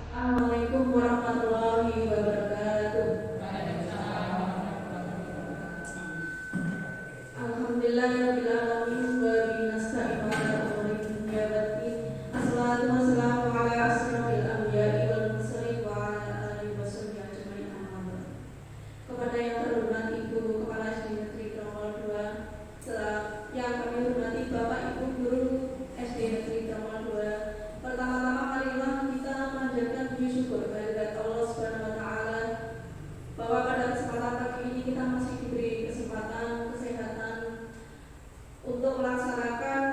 Assalamualaikum warahmatullahi wabarakatuh. Alhamdulillahirabbil alamin wa bihi nasta'inu ala umuri dunya waddin. Assalatu wassalamu ala asrofil anbiya'i wal mursalin wa ala alihi wasahbihi ajmain, amma ba'd. Kepada yang terhormat Ibu Kepala SD Negeri Tromol 2, yang kami hormati Bapak Ibu Guru SD Negeri Tromol 2, pertama-tama marilah kita panjatkan puji syukur kehadirat Allah Subhanahu wa taala bahwa pada kesempatan pagi ini kita masih diberi kesempatan kesehatan untuk melaksanakan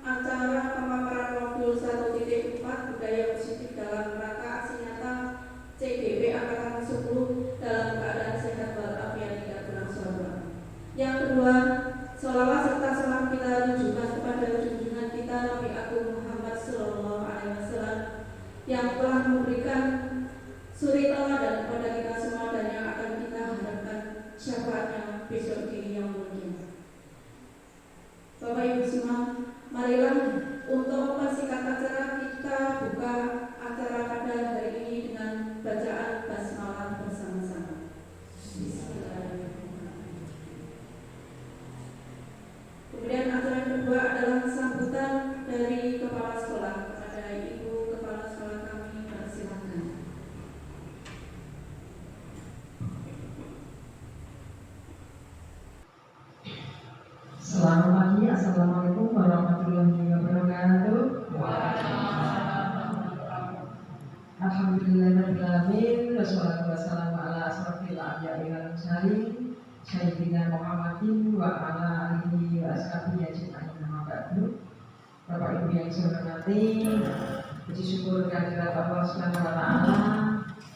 acara pemaparan modul 1.4 budaya positif dalam rangka aksi nyata CGP angkatan 10 dalam keadaan sehat walafiat tidak berlangsung. Yang kedua, sholawat serta salam kita tujukan kepada junjungan kita Nabi Agung Muhammad Sallallahu Alaihi Wasallam yang telah memberikan suri teladan kepada kita semua dan yang akan kita harapkan syafaatnya besok di yang mulia. Bapak Ibu semua, marilah untuk mempersingkat acara kita buka acara pada hari ini dengan bacaan basmalah bersama-sama. Bismillahirrahmanirrahim. Kemudian acara yang kedua adalah sambutan dari kepala sekolah. Kepada Ibu Kepala Sekolah kami persilakan. Selamat pagi, assalamualaikum warahmatullahi wabarakatuh. Alhamdulillahirobbilalamin, wassalatu wassalamu ala asrofil anbiya'i wal mursalin, sayyidina Muhammadin wa ala alihi wa ashabihi ajmain, amma ba'du. Bapak Ibu yang saya hormati, puji syukur kehadirat Allah Subhanahu wa taala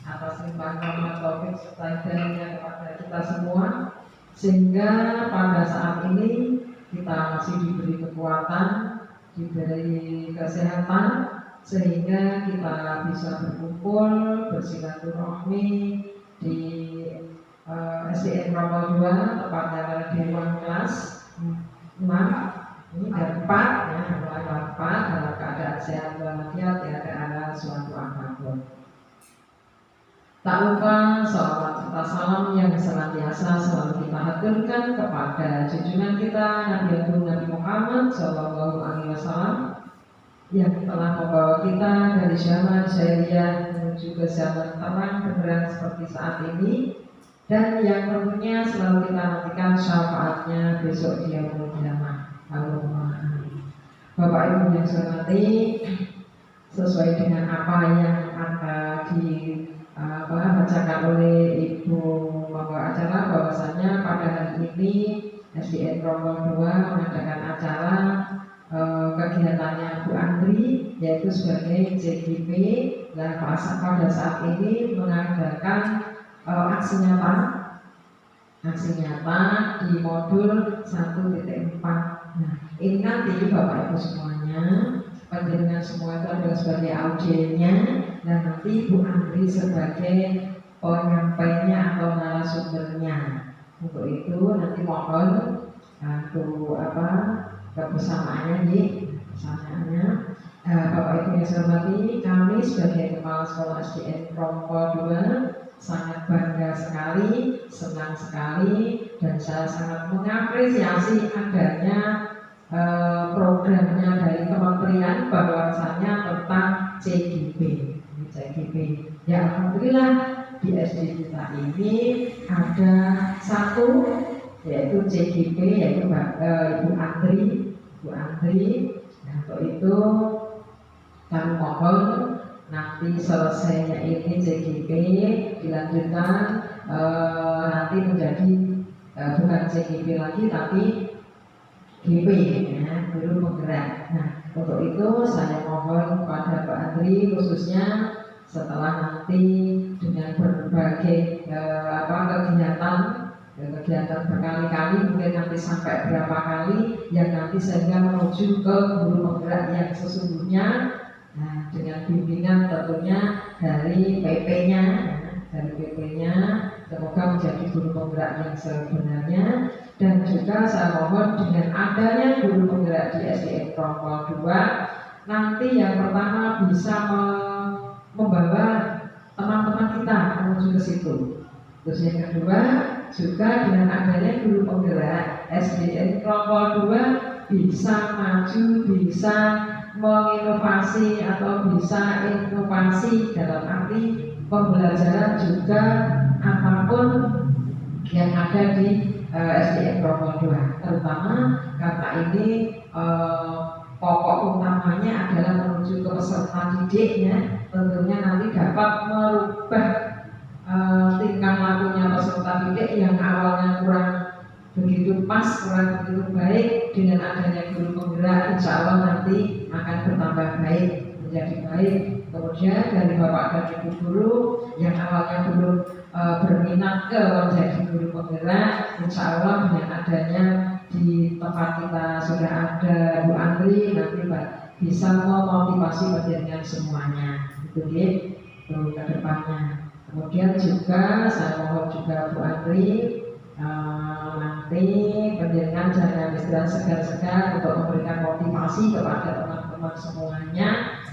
atas limpahan rahmat taufik serta hidayahnya kepada kita semua, sehingga pada saat ini kita masih diberi kekuatan, diberi kesehatan, sehingga kita bisa berkumpul, bersilaturahmi di SDN Tromol 2, tepatnya di ruang kelas 6. Ini dan 4 ya, mulai 4 dalam keadaan sehat walafiat, tidak ada suatu apapun. Tak lupa salawat serta salam yang senantiasa selalu kita haturkan kepada junjungan kita Nabi Agung Nabi Muhammad Sallallahu Alaihi Wasallam yang telah membawa kita dari zaman jahiliyah menuju ke zaman terang benderang seperti saat ini, dan yang tentunya selalu kita nantikan syafaatnya besok di yaumul qiyamah. Allahumma amin. Bapak Ibu yang saya hormati, sesuai dengan apa yang dibacakan oleh Ibu pembawa acara, bahwasanya pada hari ini SDN Tromol 2 mengadakan acara kegiatannya Bu Andri, yaitu sebagai CGP, dan pada saat ini mengadakan aksi nyata di modul 1.4. Nah, ini nanti Bapak Ibu semuanya, panjenengan semua itu adalah sebagai audiennya, dan nanti Bu Andri sebagai penyampainya atau narasumbernya. Untuk itu nanti mohon kebersamaannya Bapak Ibu yang saya hormati, kami sebagai Kepala Sekolah SDN Tromol 2 sangat bangga sekali, senang sekali, dan saya sangat mengapresiasi adanya programnya dari kementerian bahwasanya tentang CGP. Ya, alhamdulillah di SD kita ini ada satu, yaitu CGP, yaitu Ibu Andri. Nah, untuk itu kami mohon nanti selesainya ini CGP dilanjutkan nanti menjadi bukan CGP lagi tapi GP ya, guru penggerak. Nah, untuk itu saya mohon kepada Pak Andri khususnya setelah nanti dengan berbagai kegiatan berkali-kali, mungkin nanti sampai berapa kali yang nanti sehingga menuju ke guru penggerak yang sesungguhnya. Nah, dengan bimbingan tentunya dari PP-nya, semoga menjadi guru penggerak yang sebenarnya. Dan juga saya mohon dengan adanya guru penggerak di SDN Tromol 2, nanti yang pertama bisa membawa ke situ. Terus yang kedua, juga dengan adanya guru penggerak SDN kelompok 2 bisa maju, bisa menginovasi atau bisa inovasi dalam arti pembelajaran juga apapun yang ada di SDN kelompok 2, terutama karena ini pokok utamanya adalah menuju ke peserta didiknya, tentunya nanti dapat merubah tingkah lakunya peserta didik yang awalnya kurang begitu pas, kurang begitu baik. Dengan adanya guru penggerak, insya Allah nanti akan bertambah baik, menjadi baik. Kemudian dari bapak dan ibu guru yang awalnya belum berminat ke menjadi guru penggerak, insya Allah dengan adanya di tempat kita sudah ada Bu Andri, nanti bisa memotivasi pendidikan semuanya, itu ke depannya. Kemudian juga saya mohon juga Bu Andri, nanti pendidikan jangan istirahat segar-segar untuk memberikan motivasi kepada teman-teman semuanya,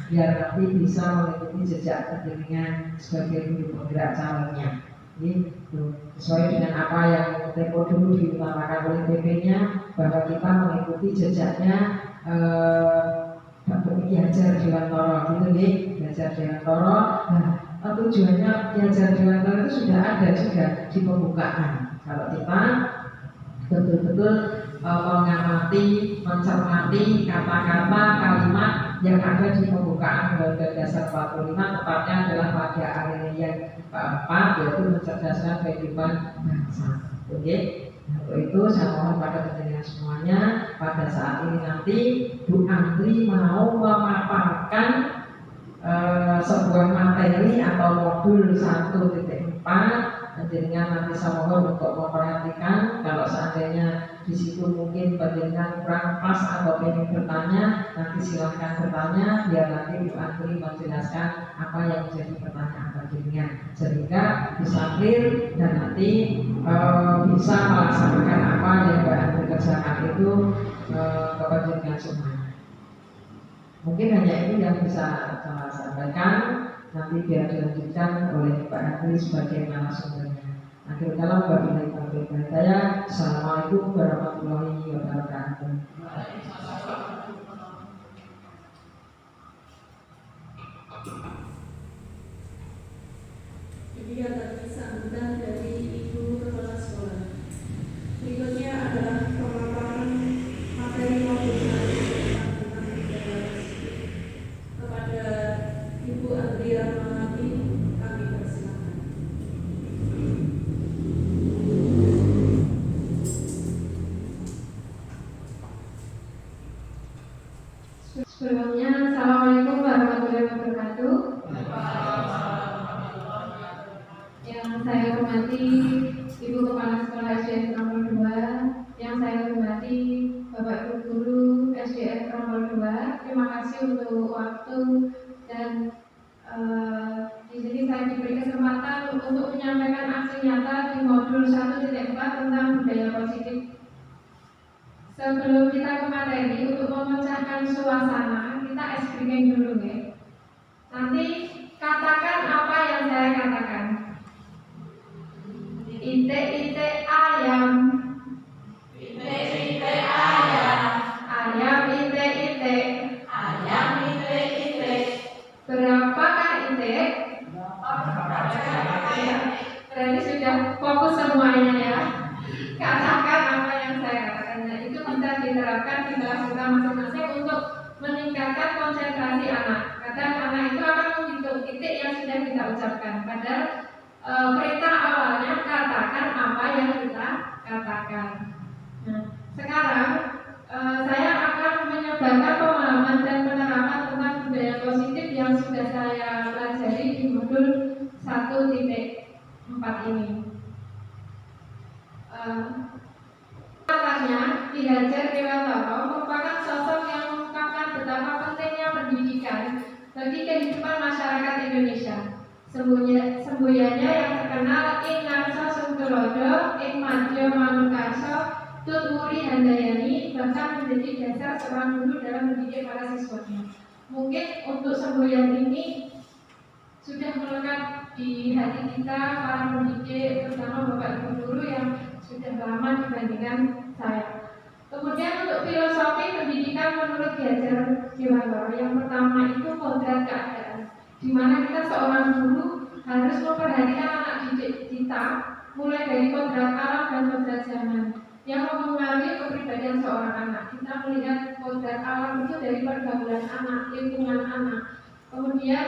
biar nanti bisa mengikuti jejak pendidikan sebagai guru penggerak calonnya. Ini sesuai dengan apa yang tempo dulu diutamakan oleh PP-nya, bahwa kita mengikuti jejaknya Bapak Ki Hajar Dewantara, gitu nih, Hajar Dewantara. Nah, tujuannya Ki Hajar Dewantara itu sudah ada juga di pembukaan. Kalau kita betul-betul mengamati, mencermati kata-kata, kalimat yang ada di pembukaan Undang-Undang Dasar 45, tepatnya adalah pada area yang keempat, yaitu mencerdaskan kehidupan bangsa. Oke, untuk itu saya mohon pada pendengar semuanya, pada saat ini nanti Bu Andri mau memaparkan sebuah materi atau modul 1.4. Pendidikan nanti saya mohon untuk memperhatikan, kalau seandainya di situ mungkin pendidikan kurang pas atau ingin bertanya, nanti silahkan bertanya, biar nanti Bu Andri menjelaskan apa yang menjadi pertanyaan pendidikan, sehingga bisa clear dan nanti bisa melaksanakan apa yang Bu Andri kerjakan itu ke pendidikan semuanya. Mungkin hanya itu yang bisa saya sampaikan. Nanti biar dilanjutkan oleh Pak Andri sebagai narasumbernya. Akhir kalam wabillahi taufiq wal hidayah. Assalamualaikum warahmatullahi wabarakatuh. Demikian tadi sambutan dari Ibu Kepala Sekolah. Berikutnya adalah pemaparan materi modul kepada Ibu Andri Rahmawati, kami persilakan. Sebelumnya, Assalamualaikum warahmatullahi wabarakatuh. Yang saya hormati Ibu Kepala Sekolah SDN nomor 2, yang saya hormati Bapak Ibu Guru SDN nomor 2, terima kasih untuk waktu dan di sini saya diberi kesempatan untuk menyampaikan aksi nyata di modul 1.4 tentang budaya positif. Sebelum kita ke materi, untuk memecahkan suasana, kita ice breaking dulu ya. Nanti katakan apa yang saya katakan. Ite ayam. Ite ayam. Ayam ite. Ayam ite. Berapakah ite? Berarti sudah fokus semuanya ya. Katakan apa yang saya katakan. Nah, itu bisa diterapkan di kelas kita masing-masing untuk meningkatkan konsentrasi anak. Kadang anak itu akan menghitung titik yang sudah kita ucapkan. Padahal perintah awalnya katakan apa yang kita katakan. Nah, sekarang saya akan menyebarkan pemahaman dan penerapan tentang budaya positif yang sudah saya pelajari di modul 1.4 ini. Katanya, Ki Hajar Dewantara merupakan sosok yang mengungkapkan betapa pentingnya pendidikan bagi kehidupan masyarakat Indonesia. Semboyannya yang terkenal ing Narsa Sungtulodo, ing Madya Manungkarso, Tutwuri Handayani, bahkan menjadi dasar seorang guru dalam mendidik para siswanya. Mungkin untuk semboyan ini sudah melekat di hati kita para pendidik, terutama Bapak Ibu guru yang sudah lama dibandingkan saya. Kemudian untuk filosofi pendidikan menurut Ki Hajar Dewantara, yang pertama itu kodrat keadaan, di mana kita seorang guru harus memperhatikan anak didik kita mulai dari kodrat alam dan kodrat zaman yang mempengaruhi kepribadian seorang anak. Kita melihat kodrat alam itu dari pergaulan anak, lingkungan anak. Kemudian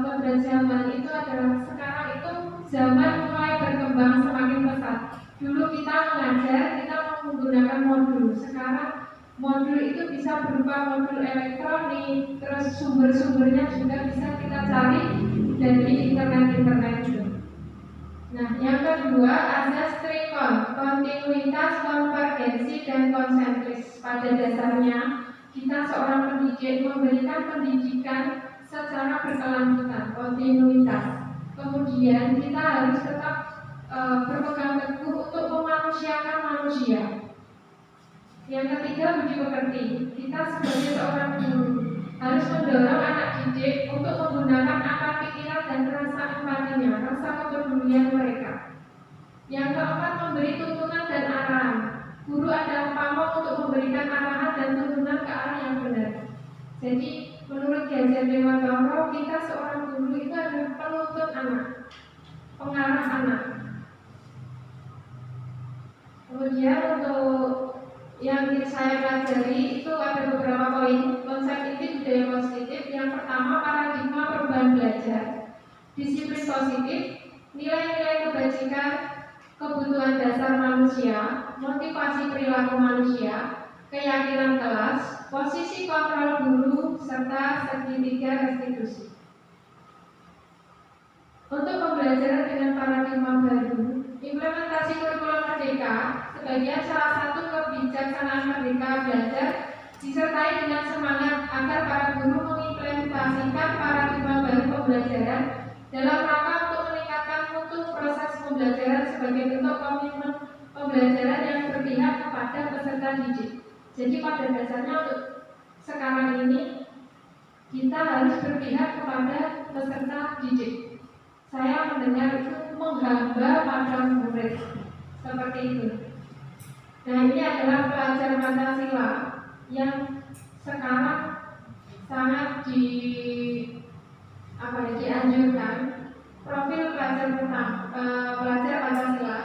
kodrat zaman itu adalah sekarang itu zaman mulai berkembang semakin pesat. Dulu kita mengajar, kita menggunakan modul. Sekarang modul itu bisa berupa modul elektronik, terus sumber-sumbernya juga bisa kita cari dari internet itu. Nah, yang kedua azas trikon, kontinuitas, konvergensi, dan konsentris. Pada dasarnya kita seorang pendidik memberikan pendidikan secara berkelanjutan, kontinuitas. Kemudian kita harus tetap berpegang teguh untuk memanusiakan manusia. Yang ketiga, budi pekerti. Kita sebagai seorang guru harus mendorong anak didik untuk menggunakan akal pikiran dan rasa empatinya, rasa kepedulian mereka. Yang keempat, memberi tuntunan dan arahan. Guru adalah pamong untuk memberikan arahan dan tuntunan ke arah yang benar. Jadi, menurut Ki Hajar Dewantara, kita seorang guru itu adalah penuntun anak, pengarah anak. Kemudian untuk yang saya pelajari itu ada beberapa poin. Konsep inti budaya positif. Yang pertama, paradigma perubahan belajar, disiplin positif, nilai-nilai kebajikan, kebutuhan dasar manusia, motivasi perilaku manusia, keyakinan kelas, posisi kontrol guru, serta segitiga restitusi. Untuk pembelajaran dengan paradigma baru, implementasi kurikulum merdeka sebagai salah satu kebijaksanaan merdeka belajar disertai dengan semangat agar para guru mengimplementasikan paradigma baru pembelajaran dalam rangka untuk meningkatkan mutu proses pembelajaran sebagai bentuk komitmen pembelajaran yang berpihak kepada peserta didik. Jadi pada dasarnya untuk sekarang ini kita harus berpihak kepada peserta didik. Saya mendengar itu menghamba pada murid seperti itu. Nah, ini adalah pelajar Pancasila yang sekarang sangat dianjurkan. Profil pelajar pelajar Pancasila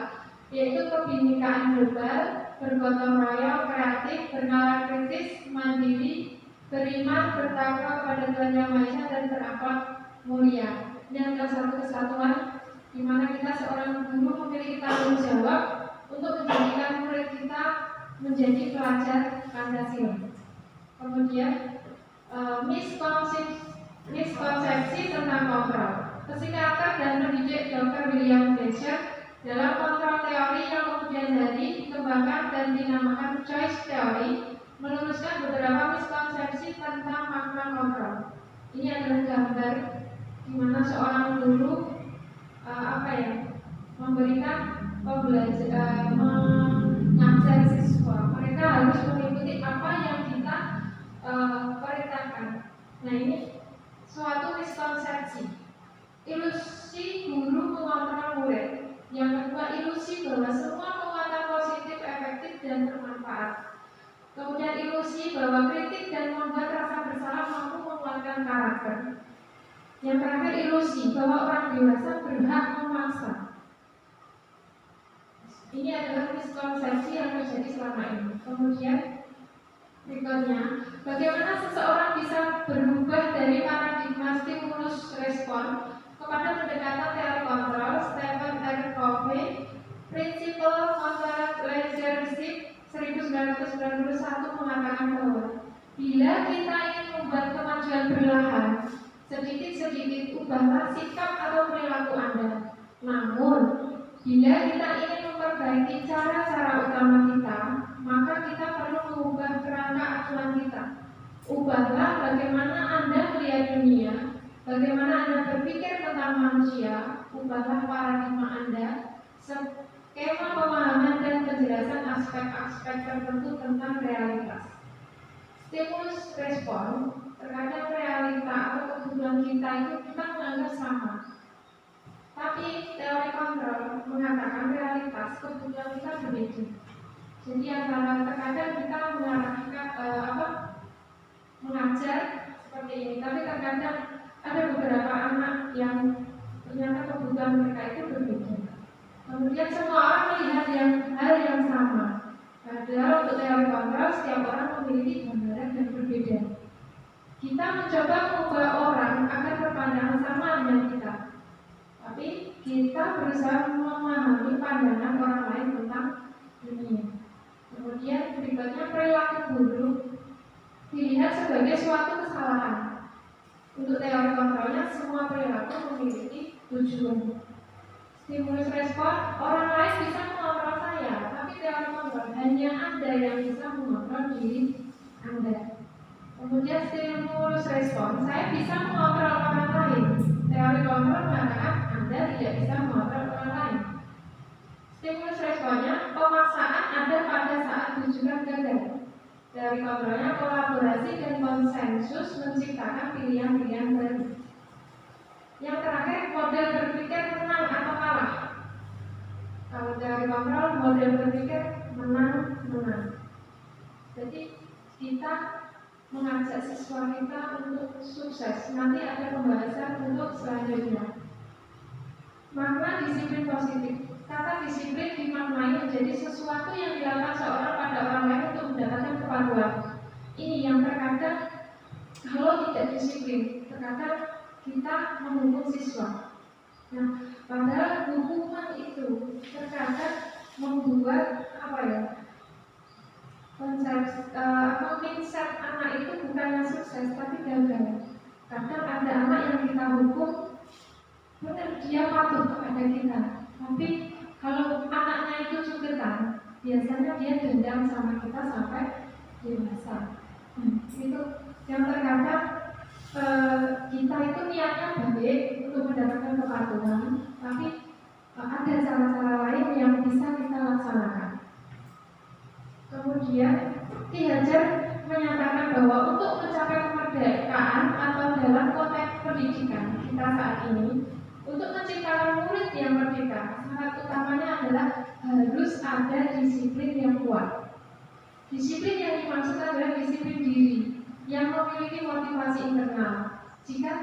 yaitu kebinekaan global, bergotong royong, kreatif, bernalar kritis, mandiri, beriman, bertakwa pada Tuhan Yang Maha Esa, dan berakhlak mulia. Ini adalah satu kesatuan di mana kita seorang guru memiliki tanggung jawab untuk menjadikan murid kita menjadi pelajar Pancasila. Kemudian miskonsepsi tentang kontrol. Psikiater dan pendidik Dr. William Glasser dalam kontrol teori yang kemudian hari dikembangkan dan dinamakan choice theory meluruskan beberapa miskonsepsi tentang makna kontrol. Ini adalah gambar di mana seorang guru memberikan pembelajaran, mengajar siswa. Mereka harus mengikuti apa yang kita perintahkan. Nah, ini suatu miskonsepsi. Ilusi guru mengontrol murid. Yang kedua, ilusi bahwa semua penguatan positif, efektif, dan bermanfaat. Kemudian ilusi bahwa kritik dan membuat rasa bersalah mampu menguatkan karakter. Yang terakhir, ilusi bahwa orang dewasa berhak memaksa. Ini adalah miskonsepsi yang terjadi selama ini. Kemudian berikutnya, bagaimana seseorang bisa berubah dari paradigma stimulus respon kepada pendekatan teori kontrol. Stephen R. Covey, Principle of Leadership 1991 mengatakan bahwa bila kita ingin membuat kemajuan perlahan, sedikit-sedikit ubahlah sikap atau perilaku Anda. Namun, bila kita ingin memperbaiki cara-cara utama kita, maka kita perlu mengubah kerangka acuan kita. Ubahlah bagaimana Anda melihat dunia, bagaimana Anda berpikir tentang manusia. Ubahlah paradigma Anda, skema pemahaman dan penjelasan aspek-aspek tertentu tentang realitas. Stimulus respon, terkadang realita atau kebutuhan kita itu kita menganggap sama. kelas, kebutuhan kita berbeda. Jadi antara terkadang kita mengajar seperti ini, tapi terkadang ada beberapa anak yang ternyata kebutuhan mereka itu berbeda. Kemudian semua orang melihat hal yang sama. Padahal untuk teori kontrol setiap orang memiliki gambaran yang berbeda. Kita mencoba mengubah orang agar berpandangan sama dengan kita, tapi kita berusaha memahami pandangan orang lain tentang dunia. Kemudian berikutnya perilaku buruk dilihat sebagai suatu kesalahan. Untuk teori kontrolnya semua perilaku memiliki tujuan. Stimulus respon, orang lain bisa mengontrol saya, tapi teori kontrol hanya Anda yang bisa mengontrol diri Anda. Kemudian stimulus respon, saya bisa mengontrol orang lain. Teori kontrol mengatakan Anda tidak bisa mengontrol orang lain. Stimulus responnya, pemaksaan ada pada saat tujuan gagal. Teori kontrolnya kolaborasi dan konsensus menciptakan pilihan-pilihan baru. Yang terakhir, model berpikir menang atau kalah. Kalau teori kontrol, model berpikir menang-menang. Jadi kita mengajak siswa kita untuk sukses. Nanti ada pembahasan untuk selanjutnya. Makna disiplin positif. Kata disiplin dimaknai menjadi sesuatu yang dilakukan seorang pada orang lain untuk mendapatkan kepatuhan. Ini yang terkadang kalau tidak disiplin, terkadang kita menghukum siswa. Nah, padahal hukuman itu terkadang membuat mindset anak itu bukannya sukses tapi gagal. Kadang ada anak yang kita hukum, benar dia patuh kepada kita, tapi kalau anaknya itu cugetan, biasanya dia dendam sama kita sampai dewasa. Itu yang terkadang kita itu niatnya baik untuk mendapatkan kepatuhan, tapi ada cara-cara lain yang bisa kita laksanakan. Kemudian Ki Hajar menyatakan bahwa untuk mencapai kemerdekaan atau dalam konteks pendidikan kita saat ini, untuk menciptakan murid yang merdeka, syarat utamanya adalah harus ada disiplin yang kuat. Disiplin yang dimaksud adalah disiplin diri yang memiliki motivasi internal. Jika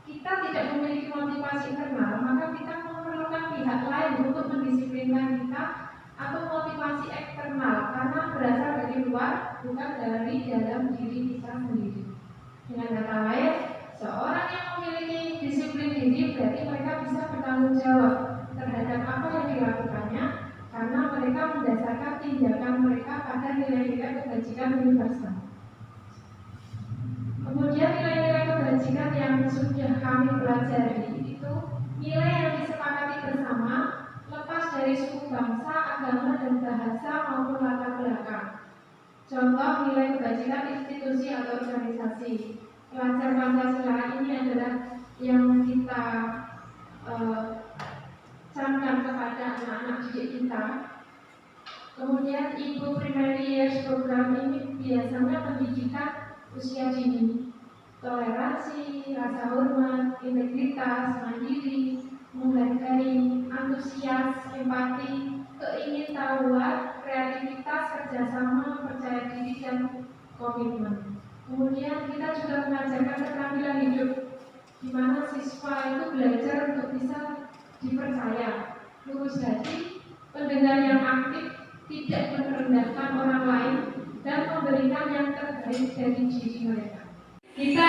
kita tidak memiliki motivasi internal, maka kita memerlukan pihak lain untuk mendisiplinkan kita, atau motivasi eksternal karena berasal dari luar, bukan dari dalam diri kita sendiri. Dengan kata lain, seorang yang memiliki disiplin diri berarti mereka bisa bertanggung jawab terhadap apa yang dilakukannya, karena mereka mendasarkan tindakan mereka pada nilai-nilai kebajikan universal. Kemudian nilai-nilai kebajikan yang sudah kami pelajari itu nilai yang disepakati bersama, lepas dari suku bangsa, agama dan bahasa maupun latar belakang. Contoh nilai kebajikan institusi atau organisasi. Pelajar Pancasila ini adalah yang kita camkan kepada anak-anak didik kita. Kemudian Ibu Primary Years Program ini biasanya pendidikan usia dini, toleransi, rasa hormat, integritas, mandiri, menghargai, antusias, empati, keingintahuan, kreativitas, kerjasama, percaya diri, dan komitmen. Kemudian kita juga mengajarkan keterampilan hidup, di mana siswa itu belajar untuk bisa dipercaya, lurus hati, pendengar yang aktif, tidak merendahkan orang lain, dan memberikan yang terbaik dari diri mereka. Kita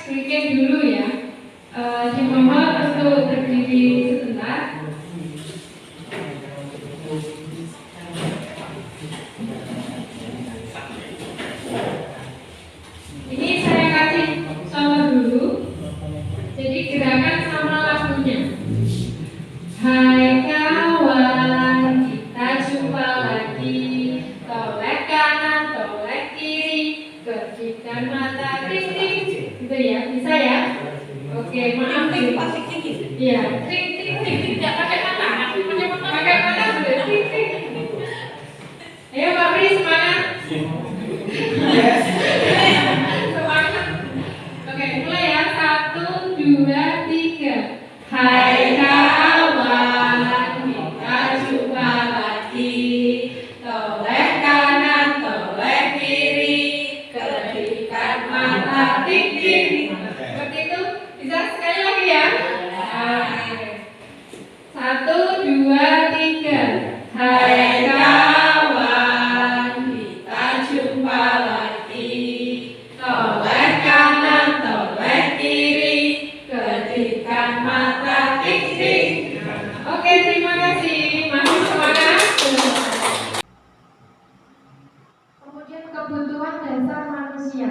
bikin dulu ya. Dimohon untuk berdiri sebentar. Ini saya kasih contoh dulu. Jadi gerakan sama lagunya. Hai kawan, kita jumpa lagi. Tolek kanan, tolek kiri, kedipkan mata kering. Gitu ya, bisa ya? Oke, maaf nih. Iya, kering, tidak pakai mata. Pakai mata sudah kering. Ayo Pak Pri, semangat. Semangat. Oke, mulai ya. 1, 2, 3. Hai kawan, kita jumpa lagi. Oke, terima kasih. Masih semangat. Kemudian kebutuhan dasar manusia.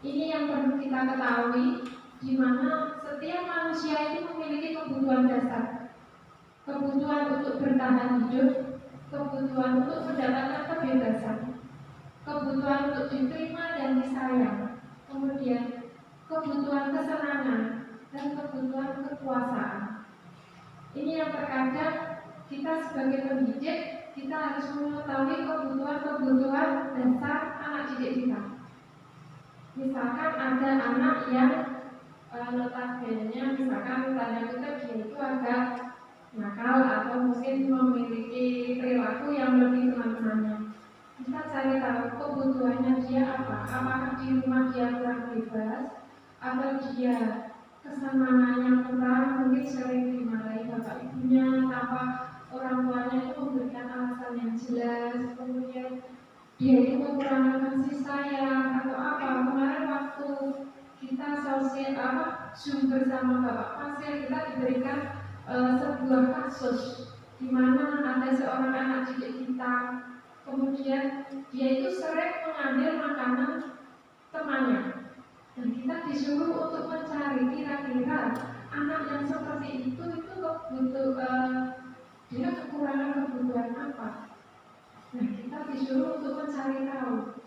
Ini yang perlu kita ketahui, di mana setiap manusia itu memiliki kebutuhan dasar. Kebutuhan untuk bertahan hidup, kebutuhan untuk mendapatkan kebebasan, kebutuhan untuk diterima dan disayang, kemudian kebutuhan kesenangan dan kebutuhan kekuasaan. Ini yang terkadang kita sebagai pendidik, kita harus mengetahui kebutuhan-kebutuhan dasar anak didik kita. Misalkan ada anak yang notabene misalkan tanda kutip dia itu agak nakal atau mungkin memiliki perilaku yang lebih teman-temannya. Kita cari tahu kebutuhannya dia apa. Apakah di rumah dia kurang bebas, atau dia kesenangannya kurang, mungkin sering dimarahi bapak ibunya tanpa orang tuanya itu memberikan alasan yang jelas. Kemudian dia itu kekurangan kasih sayang atau apa. Kemarin waktu kita Zoom bersama Bapak Pasir, kita diberikan sebuah kasus di mana ada seorang anak didik kita, kemudian dia itu sering mengambil makanan temannya, dan kita disuruh untuk mencari kira-kira anak yang seperti itu dia kekurangan kebutuhan apa. Nah, kita disuruh untuk mencari tahu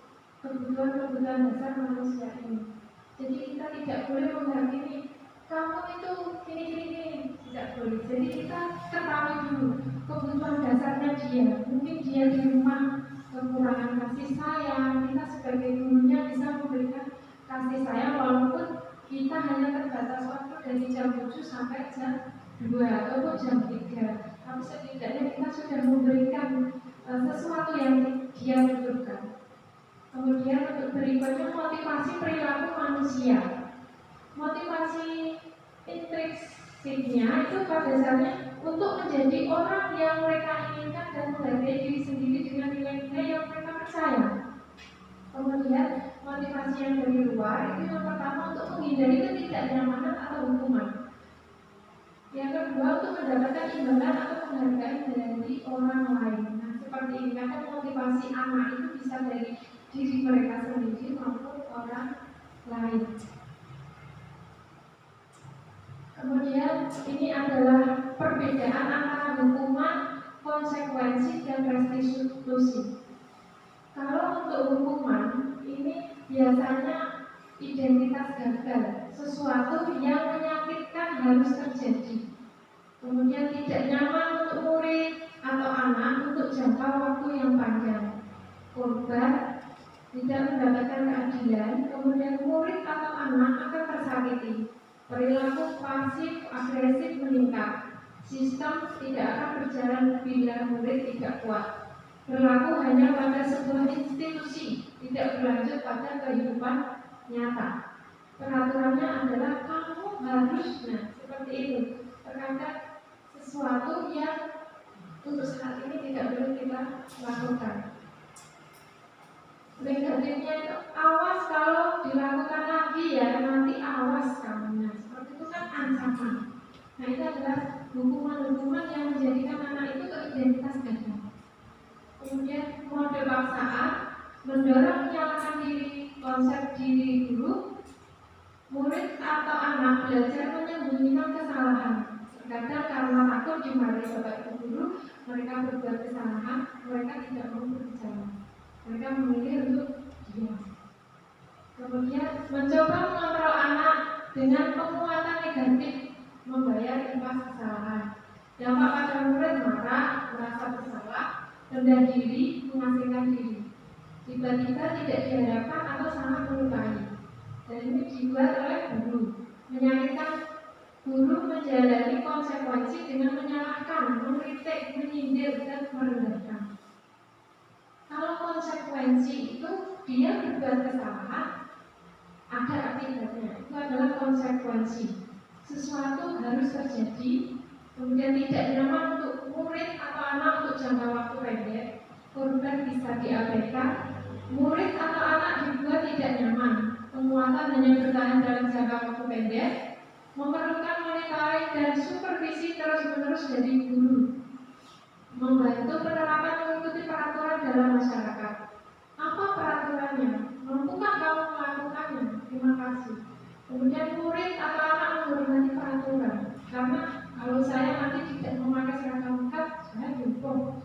kebutuhan-kebutuhan dasar manusia ini. Jadi kita tidak boleh menghakimi kamu itu ini, tidak boleh. Jadi kita ketahui dulu kebutuhan dasarnya dia. Mungkin dia di rumah kekurangan kasih sayang. Kita sebagai gurunya bisa memberikan kasih sayang walaupun kita hanya terbatas waktu dari jam 7 sampai jam 2 ataupun jam 3. Tapi setidaknya kita sudah memberikan sesuatu yang dia butuhkan. Kemudian untuk berikutnya motivasi perilaku manusia. Motivasi intrinsiknya itu pada dasarnya untuk menjadi orang yang mereka inginkan dan menghargai diri sendiri dengan nilai-nilai yang mereka percaya. Kemudian motivasi yang dari luar itu yang pertama untuk menghindari ketidaknyamanan atau hukuman. Yang kedua untuk mendapatkan imbalan atau penghargaan dari orang lain. Nah, seperti ini kan motivasi anak itu bisa dari diri mereka sendiri maupun orang lain. Kemudian ini adalah perbedaan antara hukuman, konsekuensi, dan restitusi. Kalau untuk hukuman ini biasanya identitas gagal, sesuatu yang menyakitkan harus terjadi. Kemudian tidak nyaman untuk murid atau anak untuk jangka waktu yang panjang. Korban tidak mendapatkan keadilan, kemudian murid atau anak akan tersakiti. Perilaku pasif agresif meningkat. Sistem tidak akan berjalan bila murid tidak kuat. Berlaku hanya pada sebuah institusi, tidak berlanjut pada kehidupan nyata. Peraturannya adalah kamu harus, seperti itu. Terkadang sesuatu yang untuk saat ini tidak boleh kita lakukan. Negatifnya itu awas kalau dilakukan lagi ya, nanti awas kamu. Nah, seperti itu kan ancaman. Nah, itu adalah hukuman-hukuman yang menjadikan anak itu ke identitas gagal. Kemudian mode paksaan mendorong menyalahkan diri, konsep diri guru, murid atau anak belajar menyembunyikan kesalahan. Terkadang karena takut dimarahi bapak ibu guru, mereka berbuat kesalahan, mereka tidak mau berbicara. Mereka memilih untuk diam. Kemudian mencoba mengontrol anak dengan penguatan negatif, membayar imbas kesalahan. Dampak pada murid marah, merasa bersalah, rendah diri, mengasingkan diri. Tiba-tiba tidak diharapkan atau sangat melukai. Dan ini dibuat oleh guru. Menyakitkan guru menjalani konsekuensi dengan menyalahkan, mengkritik, menyindir, dan merendahkan. Kalau konsekuensi itu dia berbuat kesalahan, ada akibatnya. Itu adalah konsekuensi. Sesuatu harus terjadi, kemudian tidak nyaman untuk murid atau anak untuk jangka waktu pendek. Korban bisa diabaikan, murid atau anak dibuat tidak nyaman. Penguatan hanya bertahan dalam jangka waktu pendek. memerlukan monitoring dan supervisi terus-menerus dari guru, membantu penerapan mengikuti peraturan dalam masyarakat. Apa peraturannya? Mampukah kamu melakukannya? Terima kasih. Kemudian murid atau anak menghormati peraturan, karena kalau saya nanti tidak memakai seragam ketat, saya dihukum.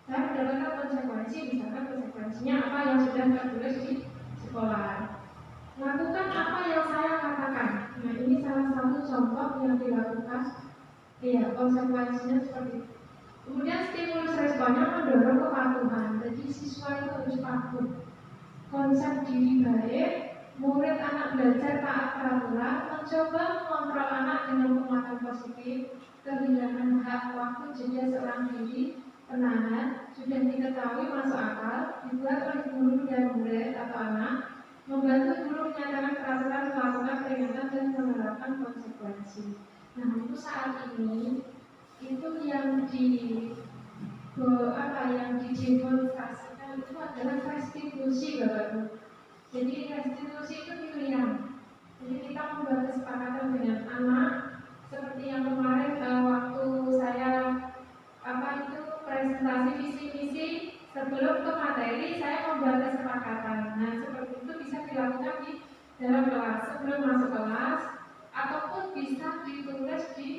Saya mendapatkan konsekuensi, misalkan konsekuensinya apa yang sudah tertulis di sekolah. Lakukan apa yang saya katakan. Nah, ini salah satu contoh yang dilakukan. Iya, konsekuensinya seperti itu. Kemudian stimulus responnya mendorong kepatuhan. Jadi siswa itu harus patuh. Konsep diri baik, murid anak belajar taat peraturan, mencoba mengontrol anak dengan penguatan positif, kehilangan hak waktu jeda seorang diri, penahan, sudah diketahui masuk akal, dibuat oleh guru dan murid atau anak, membantu guru menyatakan peraturan, melakukan peringatan dan menerapkan konsekuensi. Nah, itu saat ini itu yang didemonstrasikan itu adalah restitusi, Bapak Ibu. Jadi restitusi itu pilihan. Jadi kita membuat kesepakatan dengan anak seperti yang kemarin waktu saya presentasi visi misi sebelum ke materi, saya membuat kesepakatan. Nah, seperti itu bisa dilakukan di dalam kelas sebelum masuk kelas, ataupun bisa ditulis di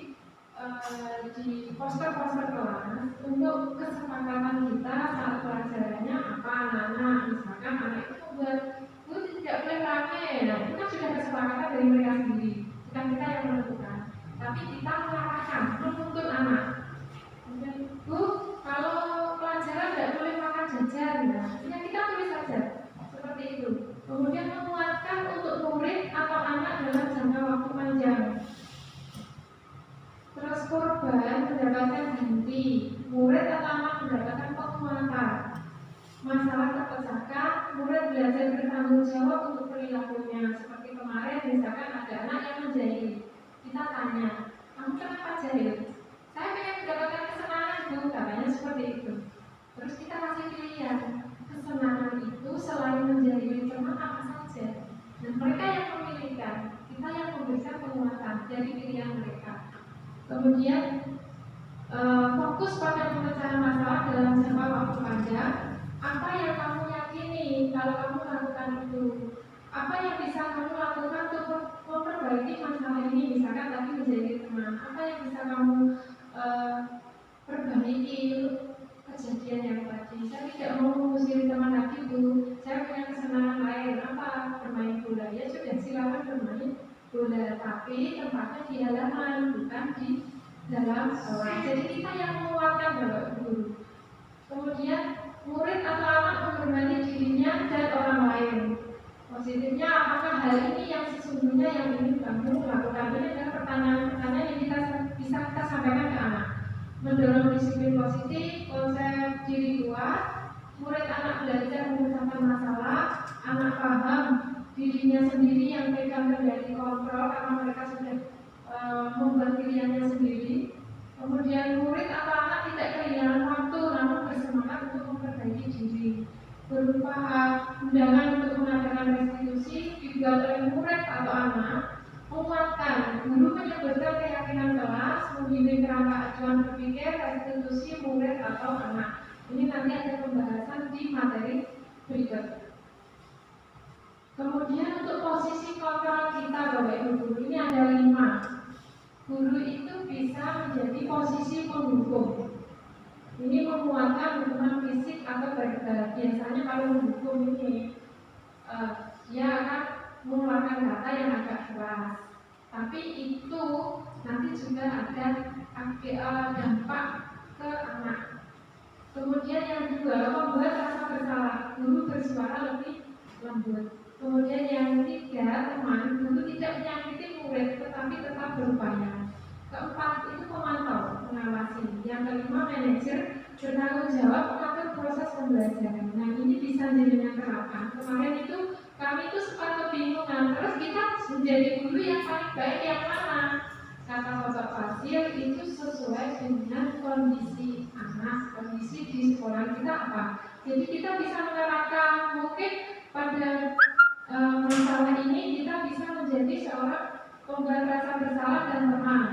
poster-poster kelas untuk kesepakatan kita saat pelajarannya apa anak-anak. Misalkan anak itu membuat tidak boleh rame, nah itu kan sudah kesepakatan dari mereka sendiri, bukan kita yang menentukan, tapi kita mengarahkan, menuntut anak. Bu, kalau pelajaran tidak boleh makan jajan, nah ya kita tulis saja seperti itu. Kemudian menguatkan untuk murid atau anak dalam jangka waktu panjang. Terus korban mendapatkan ganti, murid atau anak mendapatkan penguatan. Masalah terpecahkan, murid belajar bertanggung jawab untuk perilakunya. Seperti kemarin, misalkan ada anak yang menjahit, kita tanya, kamu kenapa jahit? Saya ingin mendapatkan kesenangan, Bu, katanya seperti itu. Terus kita kasih pilihan, kesenangan itu selain menjahit teman apa saja. Dan mereka yang memilihkan, kita yang memberikan penguatan dari pilihan mereka. Kemudian fokus pada pemecahan masalah dalam jangka waktu panjang. Apa yang kamu yakini kalau kamu melakukan itu? Apa yang bisa kamu lakukan untuk memperbaiki masalah ini? Misalkan tadi menjadi teman, apa yang bisa kamu perbaiki kejadian yang tadi? Saya tidak mau mengusir teman lagi, Bu. Saya punya kesenangan lain, apa? Bermain bola. Ya sudah, silakan bermain bola, tapi tempatnya di halaman, bukan di dalam kelas. Jadi kita yang menguatkan Bapak Guru. Kemudian murid atau anak menghormati dirinya dan orang lain. Positifnya, apakah hal ini yang sesungguhnya yang ingin kamu lakukan? Ini adalah pertanyaan-pertanyaan yang bisa kita sampaikan ke anak. Mendorong disiplin positif, konsep diri kuat, murid anak belajar memecahkan masalah, anak paham dirinya sendiri yang pegang kendali kontrol karena mereka sudah membuat pilihannya sendiri. Kemudian murid atau anak tidak kehilangan waktu namun bersemangat untuk memperbaiki diri. Berupa undangan untuk mengadakan restitusi dibuat oleh murid atau anak, menguatkan guru menyebutkan keyakinan kelas, membimbing kerangka acuan berpikir, restitusi murid atau anak. Ini nanti ada pembahasan di materi berikut. Kemudian untuk posisi kontrol kita Bapak Ibu Guru ini ada 5. Guru itu bisa menjadi posisi penghukum. Ini menguatkan hukuman fisik atau verbal. Biasanya kalau menghukum ini dia akan mengeluarkan data yang agak keras. Tapi itu nanti juga ada dampak ke anak. Kemudian yang kedua, membuat rasa bersalah. Guru bersuara lebih lembut. Kemudian yang ketiga, teman, guru tidak menyakiti murid tetapi tetap berupaya. Keempat, itu pemantau, mengawasi. Yang kelima, manajer bertanggung jawab mengatur proses pembelajaran. Nah, ini bisa jadinya terapkan. Kemarin itu kami itu sempat kebingungan. Terus kita menjadi guru yang paling baik yang mana? Kata Bapak Fasil itu sesuai dengan kondisi anak, kondisi di sekolah kita apa. Jadi kita bisa menerapkan mungkin pada masalah ini kita bisa menjadi seorang membuat rasa bersalah dan tenang,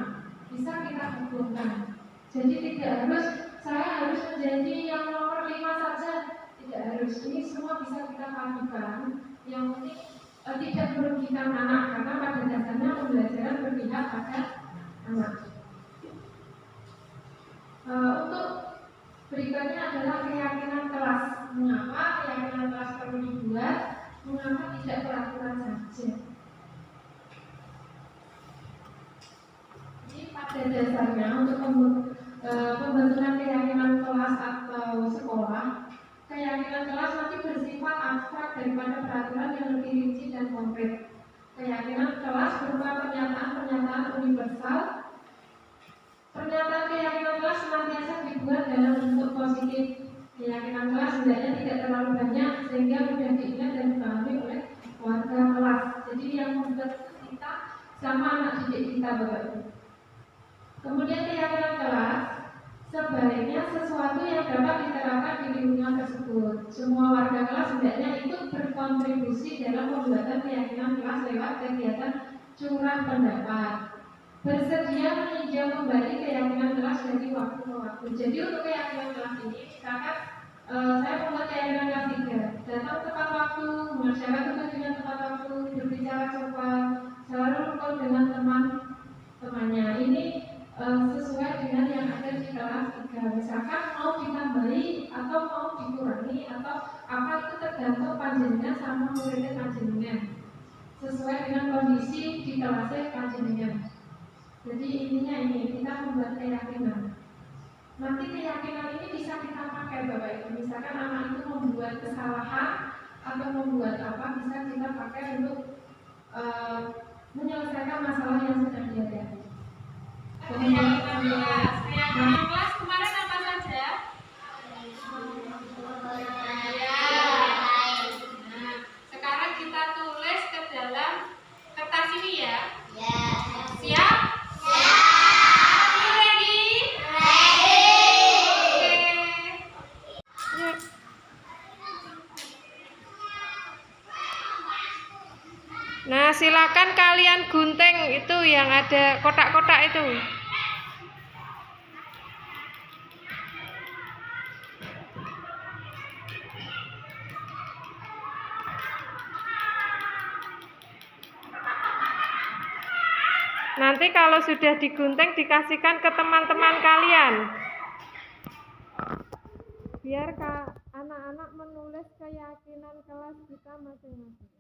bisa kita hubungkan. Jadi tidak harus saya harus menjadi yang nomor 5 saja, tidak harus. Ini semua bisa kita padukan. Yang penting tidak merugikan anak, karena pada dasarnya pembelajaran berpihak pada anak. Untuk berikutnya adalah keyakinan kelas. Mengapa keyakinan kelas perlu dibuat? Mengapa tidak peraturan saja? Jadi pada dasarnya untuk pembentukan keyakinan kelas atau sekolah, keyakinan kelas nanti bersifat abstrak daripada peraturan yang lebih rinci dan konkret. Keyakinan kelas berupa pernyataan-pernyataan universal. Pernyataan keyakinan kelas senantiasa dibuat dalam bentuk positif. Keyakinan kelas hendaknya tidak terlalu banyak sehingga mudah diingat dan dipahami oleh warga kelas. Jadi yang membuat kita sama anak didik kita, Bapak Ibu. Kemudian keyakinan kelas sebaliknya sesuatu yang dapat diterapkan di lingkungan tersebut. Semua warga kelas hendaknya ikut berkontribusi dalam pembuatan keyakinan kelas lewat kegiatan curah pendapat. Bersedia meninjau kembali keyakinan kelas dari waktu ke waktu. Jadi untuk keyakinan kelas ini, misalkan saya membuat keyakinan kelas 3, datang tepat waktu, masyarakat itu dengan tepat waktu, berbicara sopan, selalu rukun dengan teman-temannya. Ini sesuai dengan yang ada di kelas 3. Misalkan mau ditambahi atau mau dikurangi atau apa itu tergantung panjenengan sama muridnya panjenengan, sesuai dengan kondisi di kelasnya panjenengan. Jadi intinya ini, kita membuat keyakinan. Nanti keyakinan ini bisa kita pakai, Bapak Ibu. Misalkan anak itu membuat kesalahan atau membuat apa, bisa kita pakai untuk menyelesaikan masalah yang sedang dihadapi. Keyakinan kelas kemarin apa saja? Nah, sekarang kita tulis ke dalam kertas ini ya. Siap? Nah, silakan kalian gunting itu yang ada kotak-kotak itu. Nanti kalau sudah digunting dikasihkan ke teman-teman kalian. Biar anak-anak menulis keyakinan kelas kita masing-masing.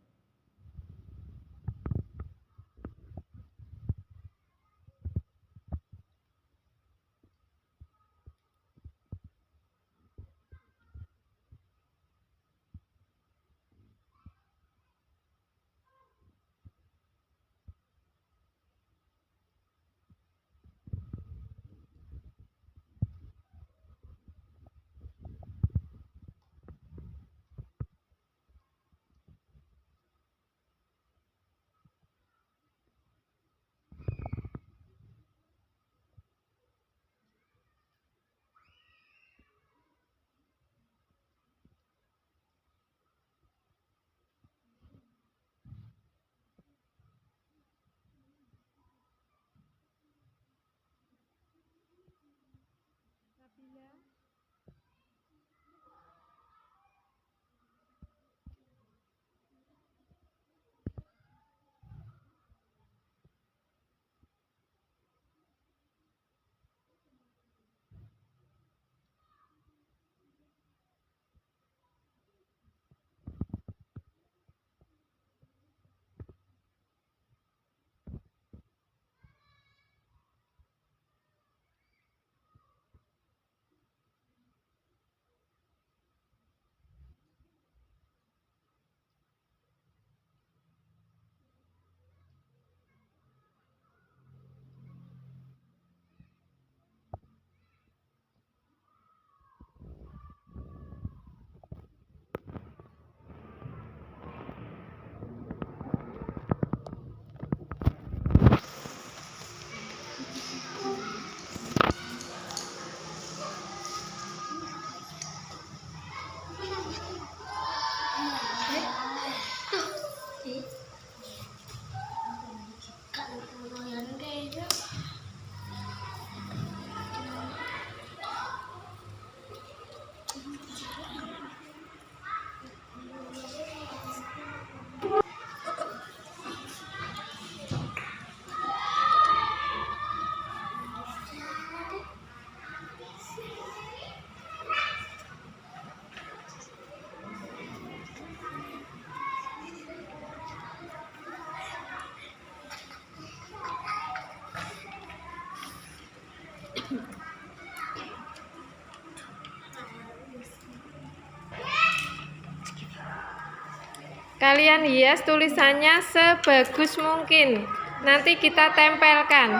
Kalian hias tulisannya sebagus mungkin. Nanti kita tempelkan.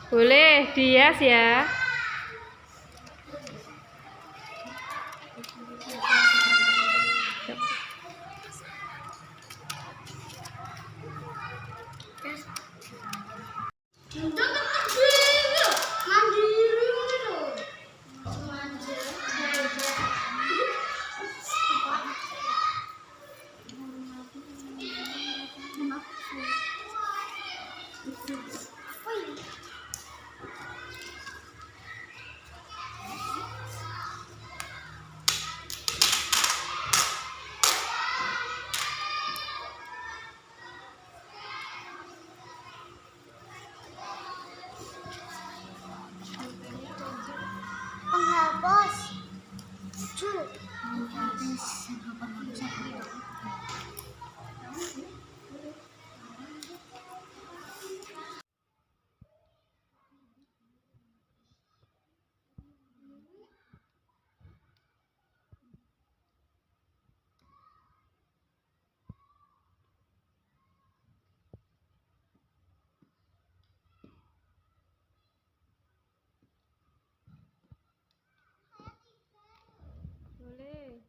Boleh dihias ya. Penghapus. Boleh.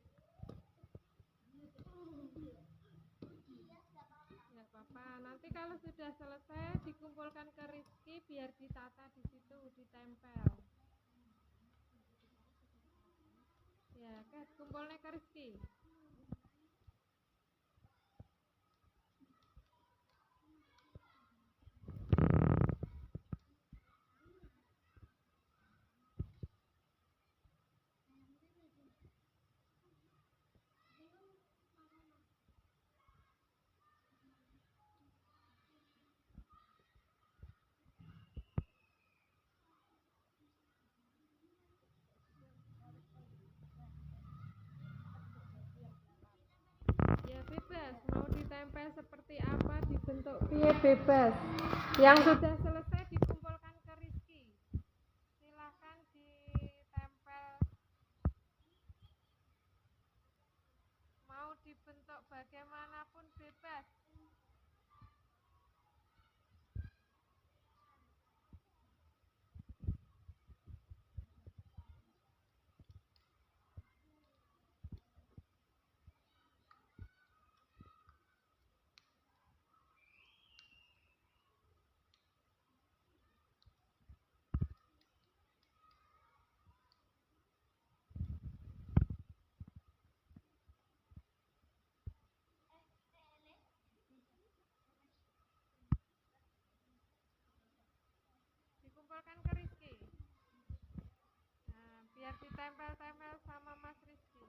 Nggak apa-apa. Nanti kalau sudah selesai dikumpulkan ke Rizky biar ditata di situ, ditempel. Ya, kumpulnya ke Rizky. Ya bebas, mau ditempel seperti apa, dibentuk piye bebas. Yang sudah selesai dikumpulkan ke Rizky. Silahkan ditempel. Mau dibentuk bagaimanapun bebas. Dikumpulkan ke Rizky. Nah, biar ditempel-tempel sama Mas Rizky.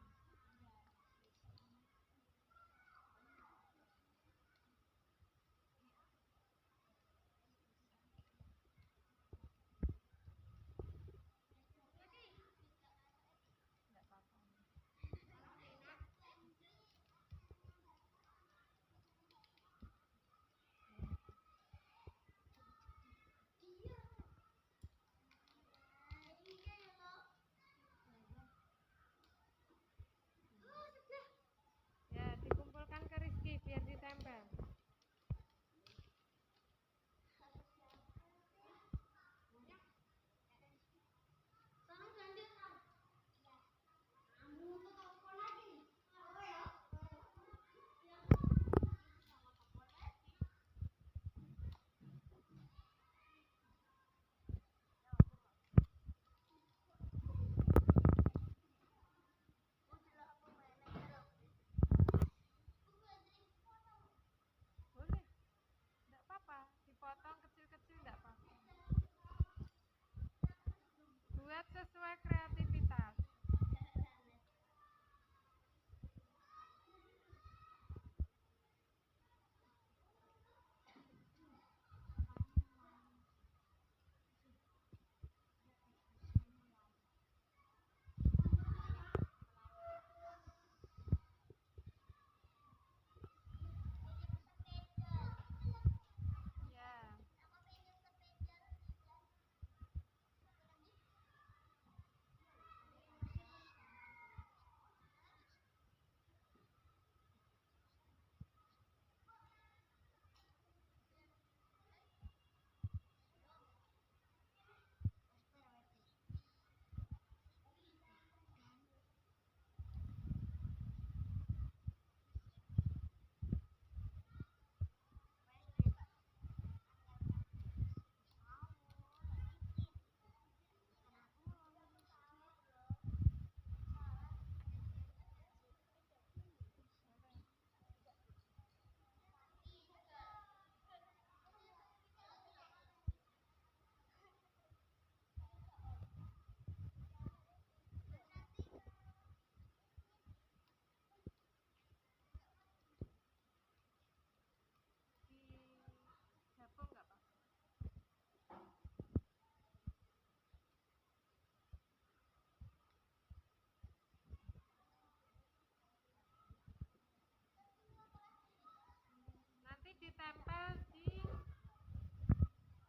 ditempel di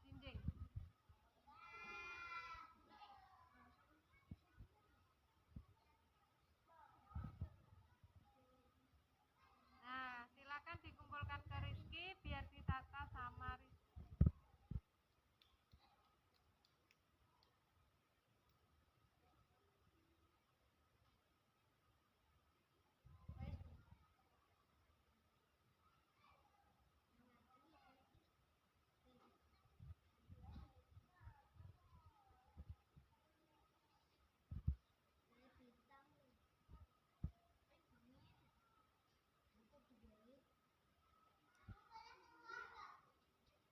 dinding. Nah, silakan dikumpulkan ke Rizky biar ditata sama Rizky.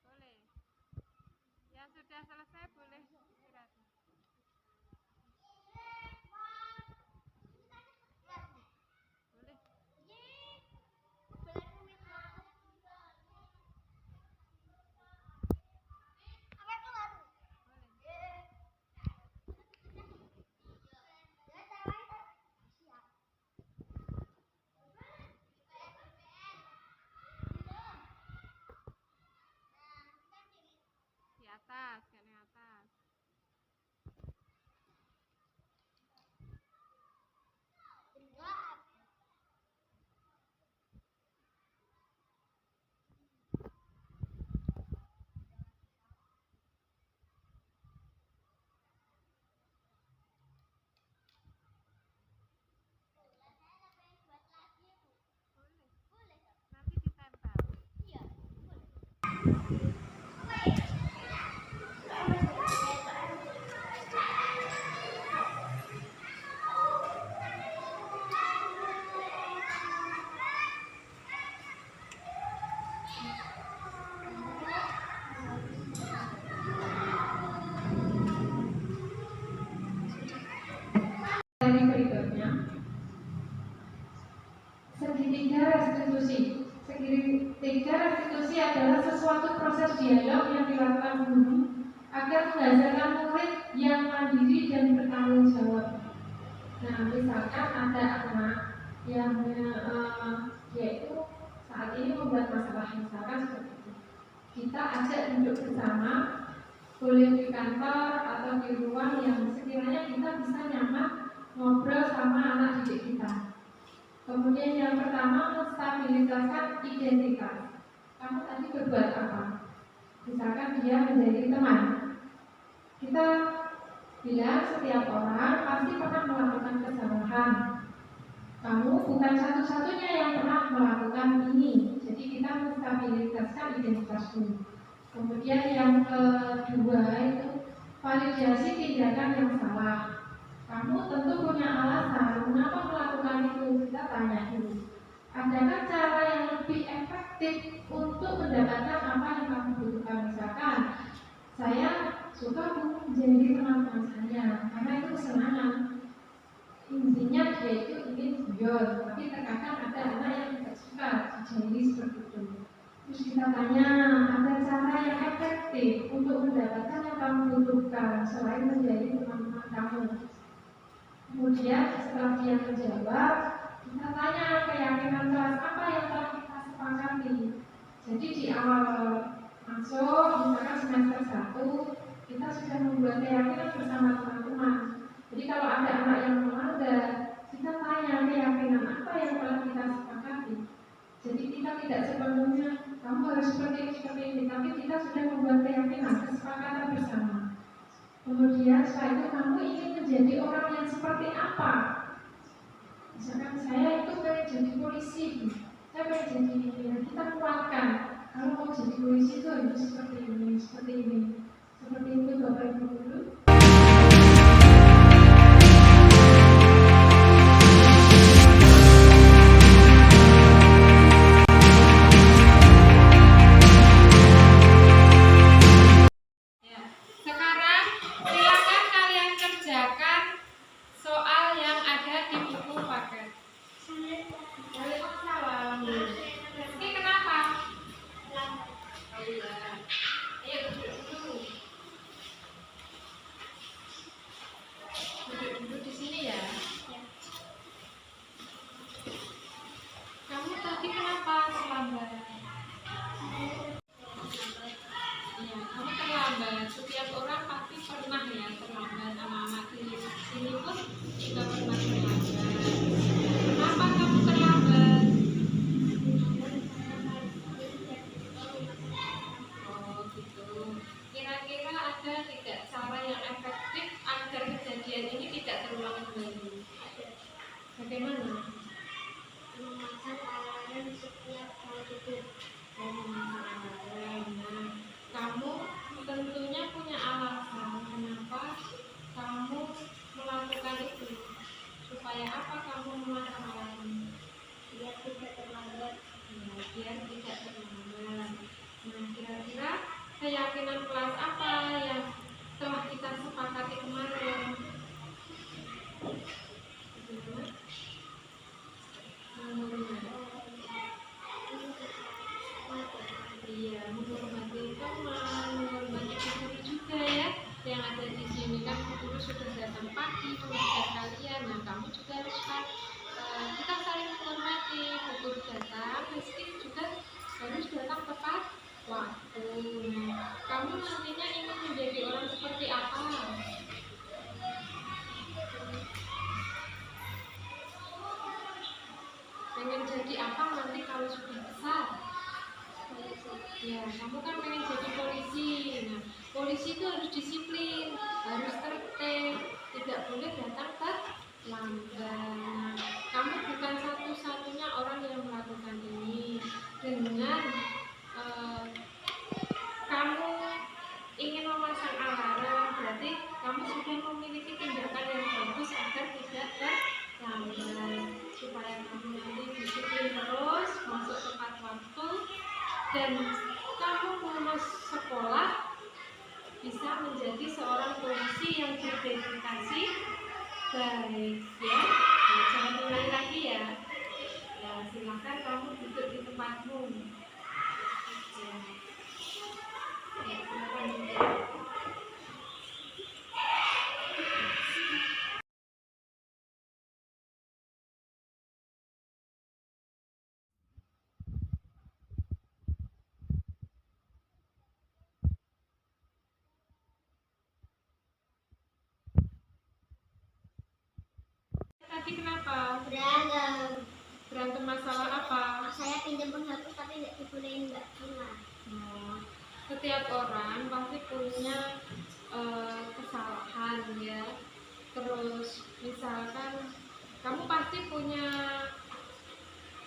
Boleh. Yang sudah selesai boleh istirahat. Boleh. Di atas, kan yang atas. Boleh. Nanti ditempel. Dari berikutnya, segitiga restitusi. Segitiga restitusi adalah suatu proses dialog yang dilakukan guru agar menghasilkan murid yang mandiri dan bertanggung jawab. Nah, misalkan ada anak yang yaitu saat ini membuat masalah, misalkan seperti itu. Kita ajak duduk bersama, boleh di kantor atau di ruang yang sekiranya kita bisa nyaman ngobrol sama anak didik kita. Kemudian yang pertama, menstabilisasi identitas. Kamu tadi berbuat apa? Misalkan dia menjadi teman. Kita bilang setiap orang pasti pernah melakukan kesalahan. Kamu bukan satu-satunya yang pernah melakukan ini. Jadi kita menstabilisasi identitasmu. Kemudian yang kedua itu validasi tindakan yang salah. Kamu tentu punya alasan mengapa melakukan itu. Kita tanya dulu. Adakah cara yang lebih efektif untuk mendapatkan apa yang kamu butuhkan? Misalkan saya suka menjadi teman-teman saya karena itu kesenangan. Intinya dia itu ingin guyon, tapi terkadang ada anak yang tidak suka jadi seperti itu. Terus kita tanya, ada cara yang efektif untuk mendapatkan yang kamu butuhkan selain menjadi teman-teman kamu? Kemudian setelah dia menjawab, kita tanya keyakinan kelas apa yang telah kita sepakati. Jadi di awal masuk, misalkan semester 1, kita sudah membuat keyakinan bersama teman-teman. Jadi kalau ada anak yang melanggar, kita tanya keyakinan apa yang telah kita sepakati. Jadi kita tidak sepenuhnya kamu harus seperti ini, tapi kita sudah membuat keyakinan, kesepakatan bersama. Kemudian setelah itu kamu ingin menjadi orang yang seperti apa? Misalkan saya itu pengen jadi polisi, saya pengen jadi ini. Nah, kita kuatkan. Kalau mau jadi polisi itu harus seperti ini, seperti ini. Seperti itu Bapak Ibu Guru. Sekarang silakan kalian kerjakan soal yang ada di buku paket. Waalaikumsalam. Ini kenapa? Oh iya. Ayo duduk dulu. ada tidak cara yang efektif agar kejadian ini tidak terulang kembali? Bagaimana? Memasang alarm setiap mau tidur. Nah, kamu tentunya punya alasan kenapa kamu melakukan itu. Supaya apa kamu memasang alarm? Biar tidak terlambat. Ya, biar tidak terlambat. Nah, kira-kira keyakinan kelas apa yang telah kita sepakati kemarin? Iya, menghormati teman, menghormati guru juga ya. Yang ada di sini kan guru sudah datang pagi mengajar kalian. Nah, kamu juga harus kita saling menghormati. Guru datang, Rizky juga harus datang tepat waktu. Nah, kamu nantinya ingin menjadi orang seperti apa? Pengen jadi apa nanti kalau sudah besar? Ya, kamu kan pengen jadi polisi. Nah, polisi itu harus disiplin, harus tertib, tidak boleh datang terlambat. Nah, kamu bukan satu-satunya orang yang melakukan ini. Dengan kamu ingin memasang alarm, berarti kamu sudah memiliki tindakan yang bagus agar tidak terlambat, supaya kamu nanti disiplin terus, masuk tepat waktu, dan kamu lulus sekolah bisa menjadi seorang polisi yang berdedikasi baik, ya. Nah, jangan ulangi lagi ya. Ya, silakan kamu duduk di tempatmu. Ya. Ya, silakan duduk. Tadi kenapa? Berantem masalah apa? Saya pinjam penghapus tapi nggak dibolehin Mbak Cuma. Setiap orang pasti punya kesalahan ya. Terus misalkan kamu pasti punya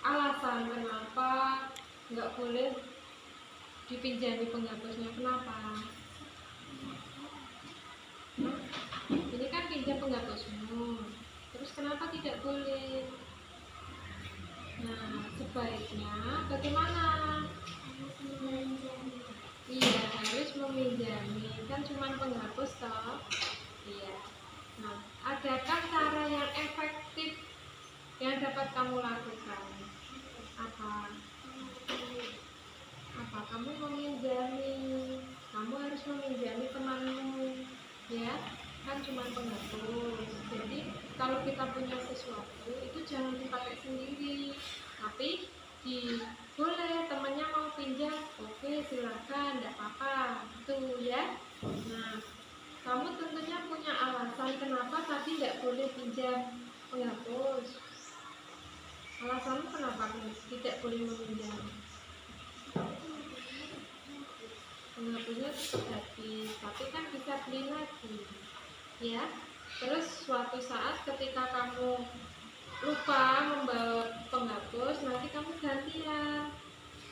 alasan kenapa nggak boleh dipinjami penghapusnya. Kenapa? Ini kan pinjam penghapusmu. Terus kenapa tidak boleh? Nah, sebaiknya bagaimana? Iya, harus meminjami. Kan cuma penghapus toh. Iya. Nah, adakah cara yang efektif yang dapat kamu lakukan? Apa? Kamu meminjami. Kamu harus meminjami temanmu. Ya, kan cuma penghapus. Jadi kalau kita punya sesuatu itu jangan dipakai sendiri, tapi boleh temannya mau pinjam, oke silakan, tidak apa-apa, tuh ya. Nah, kamu tentunya punya alasan kenapa tadi tidak boleh pinjam penghapus. Alasanmu kenapa tidak boleh meminjam? Penghapusnya tetap habis, tapi kan bisa beli lagi, ya. Terus suatu saat ketika kamu lupa membawa penghapus, nanti kamu gantian,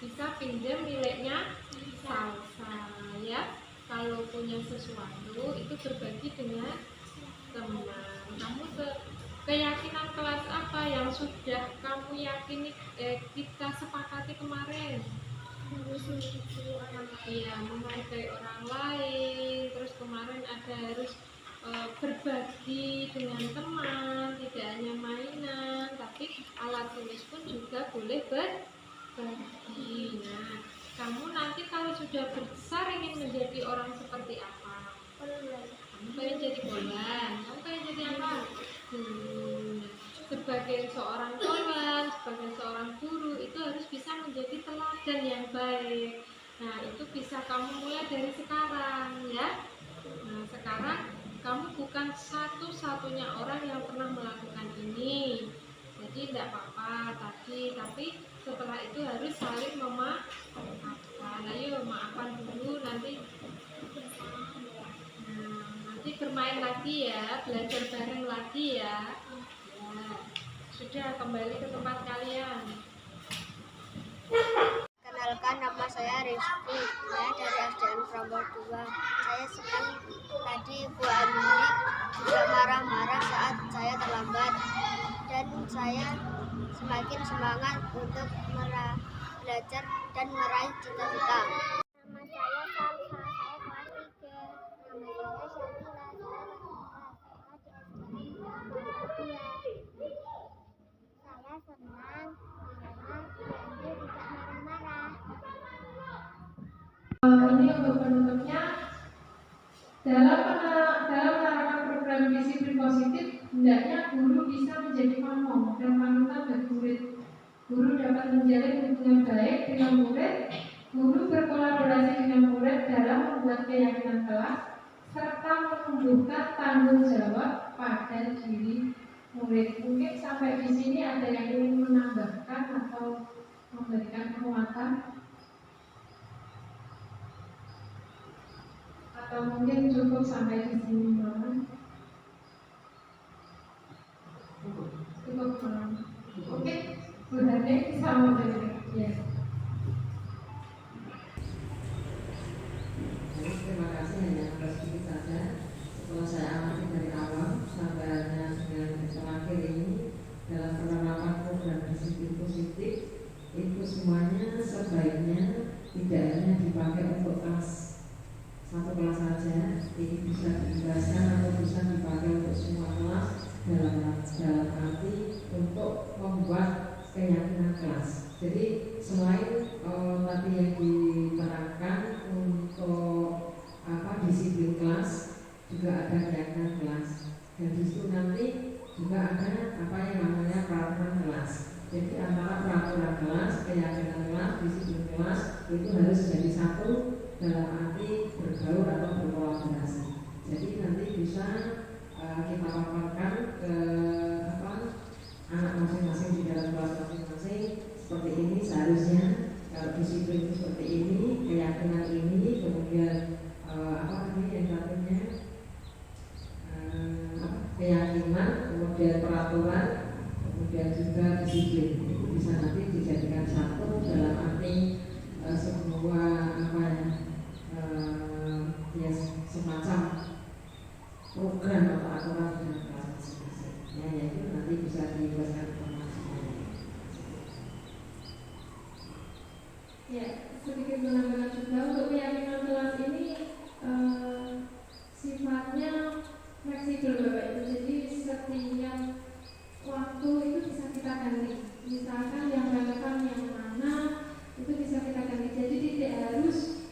bisa pinjam miliknya Salsa, ya. Kalau punya sesuatu itu berbagi dengan teman. Kamu keyakinan kelas apa yang sudah kamu yakini kita sepakati kemarin? Iya, menghargai orang lain. Terus kemarin ada harus berbagi dengan teman, tidak hanya mainan, tapi alat tulis pun juga boleh berbagi. Nah, kamu nanti kalau sudah besar ingin menjadi orang seperti apa? Kamu pengen jadi bolan, kamu pengen jadi apa? Sebagai seorang kawan, sebagai seorang guru itu harus bisa menjadi teladan yang baik. Nah, itu bisa kamu mulai dari sekarang, ya. Nah, sekarang kamu bukan satu-satunya orang yang pernah melakukan ini. Jadi tidak apa-apa tadi, tapi setelah itu harus saling memaafkan. Ayo maafkan dulu, nanti nanti bermain lagi ya, belajar bareng lagi ya. Sudah, kembali ke tempat kalian. Kenalkan, nama saya Rizky, saya dari SDN Prambors 2. Saya senang tadi Bu Andri juga marah-marah saat saya terlambat, dan saya semakin semangat untuk belajar dan meraih cita-cita. Nama saya Salsa, saya kelas 3. Nama saya Syakila, saya saya senang karena Bu Andri tidak marah-marah. Ini untuk penutupnya, dalam menerapkan program disiplin positif, hendaknya guru bisa menjadi pamong dan panutan bagi murid. Guru dapat menjalin hubungan baik dengan murid. Guru berkolaborasi dengan murid dalam membuat keyakinan kelas serta menumbuhkan tanggung jawab pada diri murid. Mungkin sampai di sini ada yang ingin menambahkan atau memberikan penguatan, atau mungkin cukup sampai di sini, teman. Cukup, teman. Oke, Bu Hane bisa memberikan. Ya. Terima kasih, hanya sedikit saja. Setelah saya amati dari awal sampai dengan terakhir ini dalam penerapan program disiplin positif, itu semuanya sebaiknya tidak hanya dipakai untuk kelas satu kelas saja, ini bisa dibebaskan atau bisa dipakai untuk semua kelas dalam arti untuk membuat keyakinan kelas. Jadi selain tadi yang diterapkan untuk disiplin kelas, juga ada keyakinan kelas, dan justru nanti juga ada yang namanya peraturan kelas. Jadi antara peraturan kelas, keyakinan kelas, disiplin kelas itu harus jadi satu dalam arti bergaul atau berkolaborasi. Jadi nanti bisa kita paparkan ke anak masing-masing di dalam kelas masing-masing. Seperti ini seharusnya, kalau disiplin itu seperti ini, keyakinan ini, kemudian yang satunya keyakinan, kemudian peraturan, kemudian juga disiplin. Itu bisa nanti dijadikan satu dalam arti sebuah semacam program atau aturan dengan kelas masing-masing. Ya, itu nanti bisa dibuatkan informasinya. Ya, sedikit menambahkan juga untuk keyakinan kelas ini sifatnya fleksibel, Bapak Ibu. Jadi setiap waktu itu bisa kita ganti. Misalkan yang relevan yang mana itu bisa kita ganti. Jadi tidak harus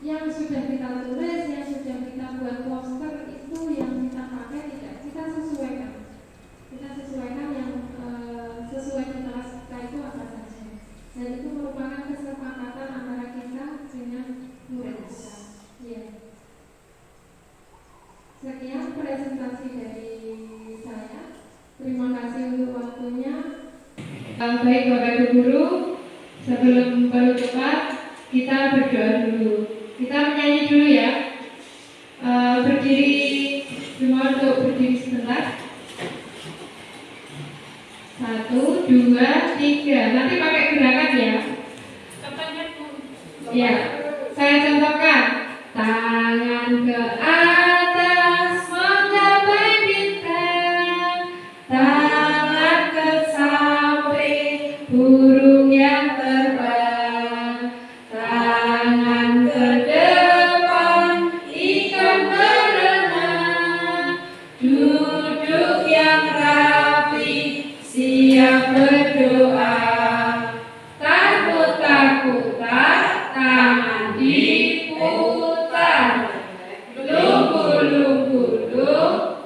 yang sudah kita tulis, yang sudah kita buat poster itu yang kita pakai, tidak. Kita sesuaikan. Kita sesuaikan yang sesuai di kelas kita itu apa saja. Dan itu merupakan kesepakatan antara kita dengan murid kita. Ya. Sekian presentasi dari saya. Terima kasih untuk waktunya. Baik Bapak Ibu Guru, sebelum penutupan kita berdoa dulu. Kita menyanyi dulu ya. Berdiri, semua untuk berdiri sebentar. 1, 2, 3. Nanti pakai gerakan ya. Ya, saya contohkan. Tangan ke atas menggapai bintang, tangan ke samping burung yang terbang, tangan ke depan ikan berenang, duduk yang rapi siap berdoa. Takut tak, tangan diputar, lunggu-lunggu,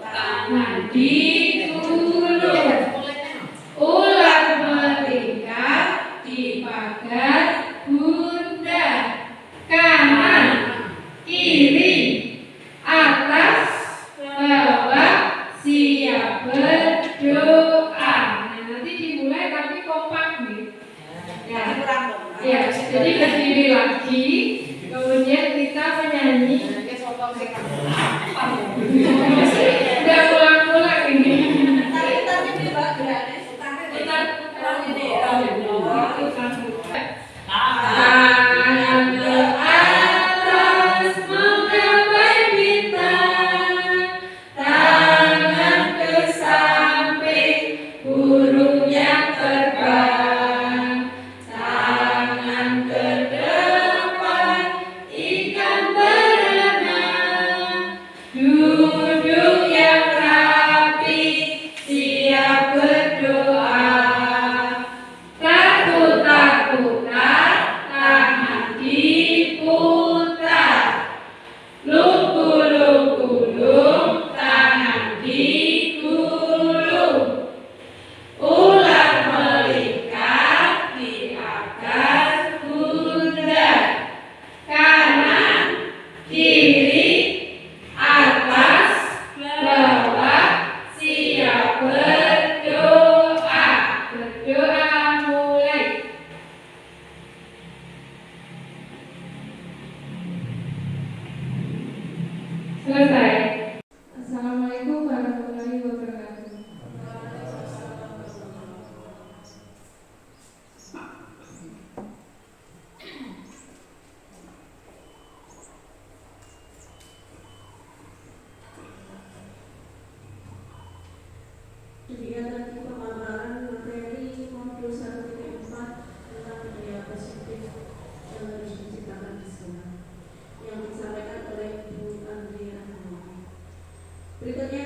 tangan digulung, ular melingkar di pagar bunda, kanan, kiri, atas, bawah, siap berdoa. Nah, nanti dimulai tapi kompak nih. Ya, jadi berdiri lagi, kemudian kita menyanyi. Udah pulang-pulang ini. Tarik-tarik di bagian. Tarik ini. Tangan ke atas menggapai bintang, tangan ke samping burung yang terbang, tangan ke depan ikan berenang, duduk yang rapi siap berdoa. Takut-takutan, tangan diputar. Lugu-lugu-lung, tangan digulung. Ular melingkar di atas bundar. Kanan, kiri, atas, bawah, siap berdoa. Berdoa mulai. Selesai. Assalamualaikum warahmatullahi wabarakatuh. Demikian tadi pemaparan materi modul 1.4 tentang budaya positif yang harus diciptakan di sekolah yang disampaikan oleh Bu Andrea. Berikutnya